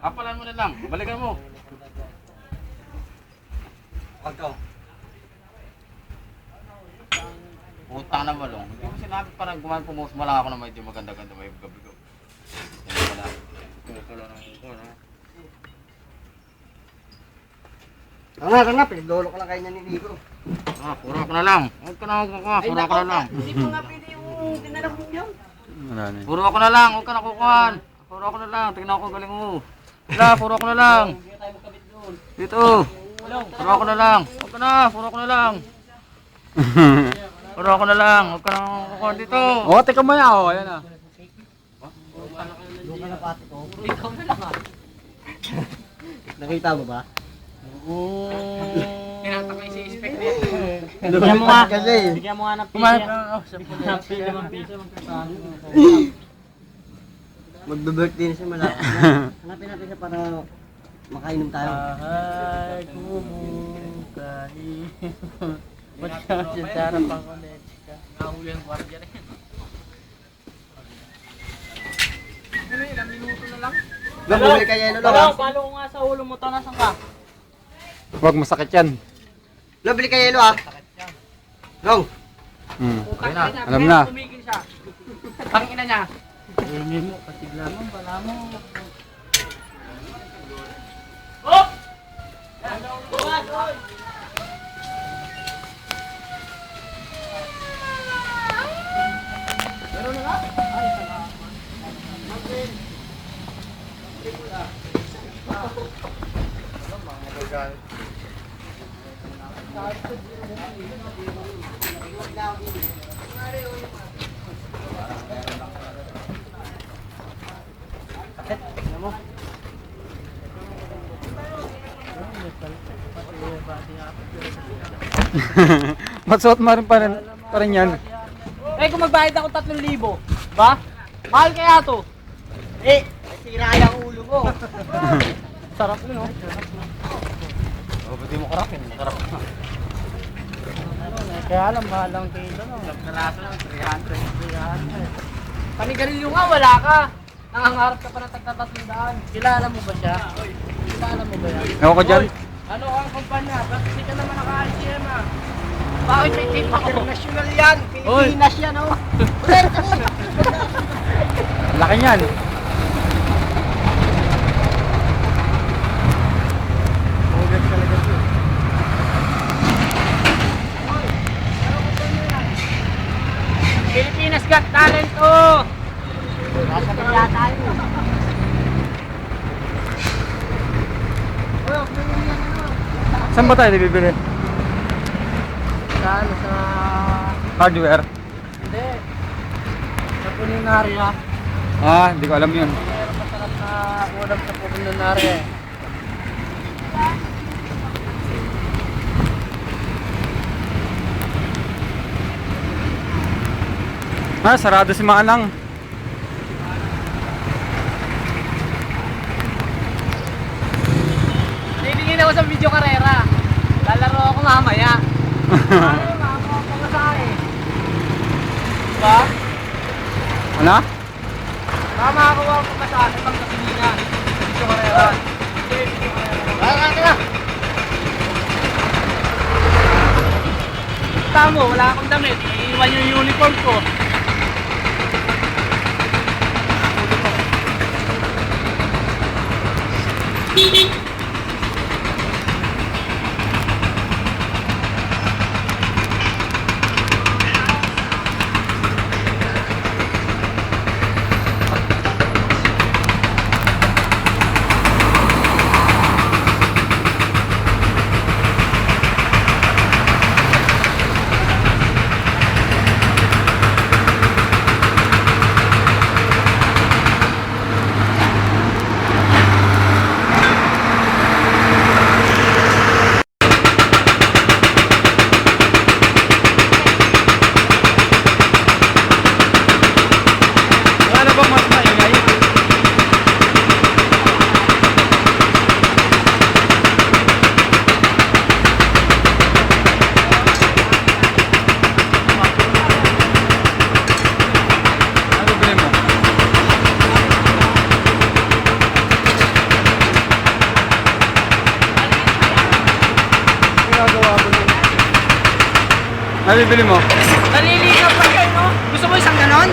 Kapalan mo na lang. Balikan mo. Wag ka. Utang na balong. Hindi mo sinabi parang pumus mo lang ako na medyo maganda-ganda may gabi ko. Yan pala. Pula ng ito, no? Tanga, pinagdolo ko lang kayo ni Nico. Puro ko na lang. Huwag ka na magkukuha. Puro ko na lang. Hindi mo nga pwede yung tinanong mo yun. Puro ako na lang. Huwag ka na kukuhan. Puro ako na lang. Tingnan ko galing mo. Wala, puro ako na lang. Dito. Puro ako na lang. Huwag ka na. Puro ako na lang. Puro ako na lang. Huwag ka na kukuhan dito. Oh, teka mo na. Oh, ayan na. Doon ka na pati ko. Ikaw na lang ah. Nakita mo ba? Tinatakay si Inspect dito. Bigyan mo nga. Bigyan mo nga ng piso. Kumain. Magbe-birthday na siya malapit na. Hanapin natin siya para makainom tayo. Bahay kumukay. Magkakasintaran pang ulit. Nahuli ang gwardiya rin. Ano yun? Ilang minuto na lang? Long, bumili ka yelo, Long. Hello, palo ko nga sa ulo mo to. Nasaan ka? Huwag masakit yan. Long, bili ka yelo ah. Long. Alam na. Tumigil siya. Tangina niya. Hindi mo, pasigla mo, bala mo. Oh! Matsuot mo rin pa rin yan. Eh, kung magbayad ako 3,000, ba? Mahal kaya to. Eh, sira yung ulo mo. Sarap yun, oh. Pwede mo karapin. Karap. Kaya lang, mahal ang kilo, no? Nagkalaso lang, 300. Panigarilyo nga, wala ka. Nangangarap ka pa ng tagtatatundaan. Kilala mo ba siya? Kilala mo ba yan? Ewan ko dyan. Ano ang kumpanya? Ba't hindi ka naman naka-ICM ah? Bakit may tape ako? International yan. Pilipinas yan, oh. Laki niyan. Ugat talaga ito. Pilipinas Got Talent to! Nasa kanya tayo. Saan ba tayo bibili? Sa ano, sa... Hardware. Hindi. Sa Puninarya. Hindi ko alam yun. Meron masarap na ulam sa Puninarya eh. Sarado si Manang. Nilingin ako sa video karera. Lalaro ako mamaya. Ano, mamo ako masahe. Diba? Ano? Tama ako ang pagkasahe pang kapilina. Video karera. Video karera. Tara. Tama, wala akong damit. Iiwan yung uniform ko. Ano bibili mo? Naliligaw pa kayo, no? Gusto mo isang ganon?